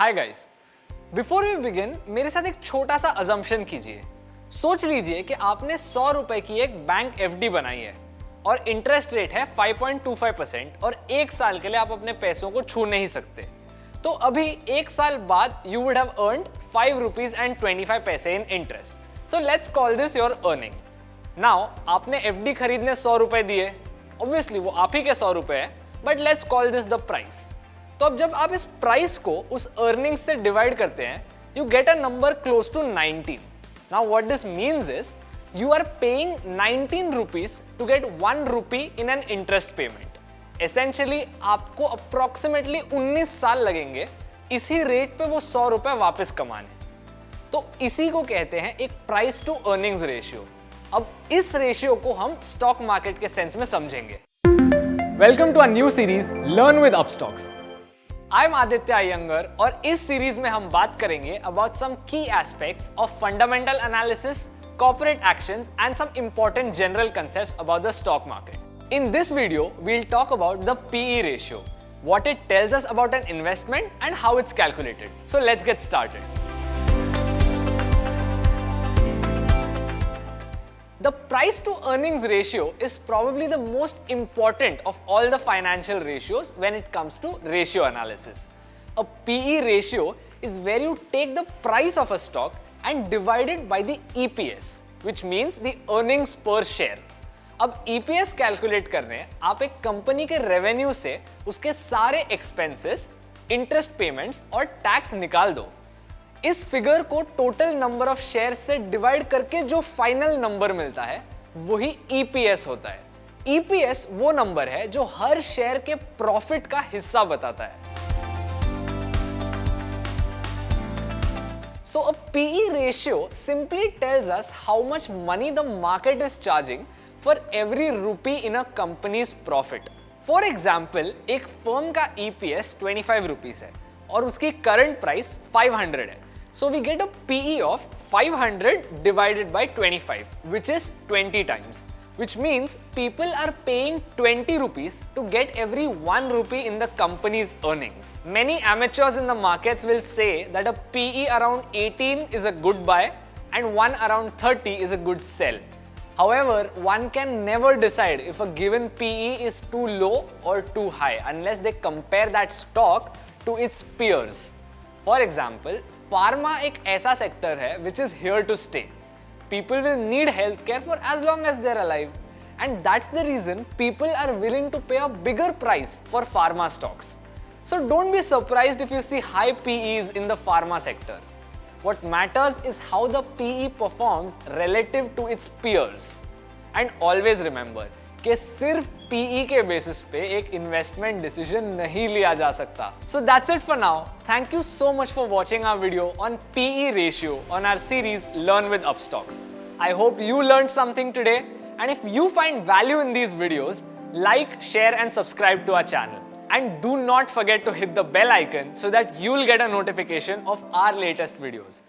Hi guys, before we begin मेरे साथ एक छोटा सा अजम्पशन कीजिए। सोच लीजिए कि आपने 100 रुपए की एक बैंक एफडी बनाई है और इंटरेस्ट रेट है 5.25% और एक साल के लिए आप अपने पैसों को छू नहीं सकते। तो अभी एक साल बाद you would have earned 5 rupees and 25 पैसे इन interest. So let's call this your earning. Now आपने एफडी खरीदने 100 रुपए दिए, ऑब्वियसली वो आप ही के 100 रुपए है, but let's call this the price. तो अब जब आप इस प्राइस को उस अर्निंग्स से डिवाइड करते हैं, you get a number close to 19। Now what this means is you are paying 19 rupees to get 1 rupee in an interest payment. Essentially आपको अप्रोक्सीमेटली 19 साल लगेंगे इसी रेट पे वो 100 रुपए वापस कमाने। तो इसी को कहते हैं एक प्राइस टू अर्निंग्स रेशियो। अब इस रेशियो को हम स्टॉक मार्केट के सेंस में समझेंगे। Welcome to a new series learn with Upstox. I am Aditya Iyengar और इस सीरीज में हम बात करेंगे अबाउट सम की aspects of fundamental analysis, corporate actions and some important general concepts about the stock market. In this video, we'll talk about the PE ratio, what it tells us about an investment and how it's calculated. So let's get started. The price to earnings ratio is probably the most important of all the financial ratios when it comes to ratio analysis. A PE ratio is where you take the price of a stock and divide it by the EPS, which means the earnings per share. अब EPS calculate करने आप एक company के revenue से उसके सारे expenses, interest payments और tax निकाल दो। इस फिगर को टोटल नंबर ऑफ शेयर से डिवाइड करके जो फाइनल नंबर मिलता है वही EPS होता है। EPS वो नंबर है जो हर शेयर के प्रॉफिट का हिस्सा बताता है। So a PE ratio simply tells us how much money the market is charging for every rupee in a company's profit. For example, एक firm का EPS 25 rupees है और उसकी current price 500 है. So we get a PE of 500 divided by 25, which is 20 times. Which means people are paying 20 rupees to get every 1 rupee in the company's earnings. Many amateurs in the markets will say that a PE around 18 is a good buy and one around 30 is a good sell. However, one can never decide if a given PE is too low or too high unless they compare that stock to its peers. For example, pharma एक ऐसा sector है which is here to stay. People will need healthcare for as long as they're alive, and that's the reason people are willing to pay a bigger price for pharma stocks. So don't be surprised if you see high PEs in the pharma sector. What matters is how the PE performs relative to its peers. And always remember कि सिर्फ PE के basis पे एक investment decision नहीं लिया जा सकता। So that's it for now. Thank you so much for watching our video on PE ratio on our series Learn with Upstocks. I hope you learned something today, and if you find value in these videos, like, share and subscribe to our channel. And do not forget to hit the bell icon so that you'll get a notification of our latest videos.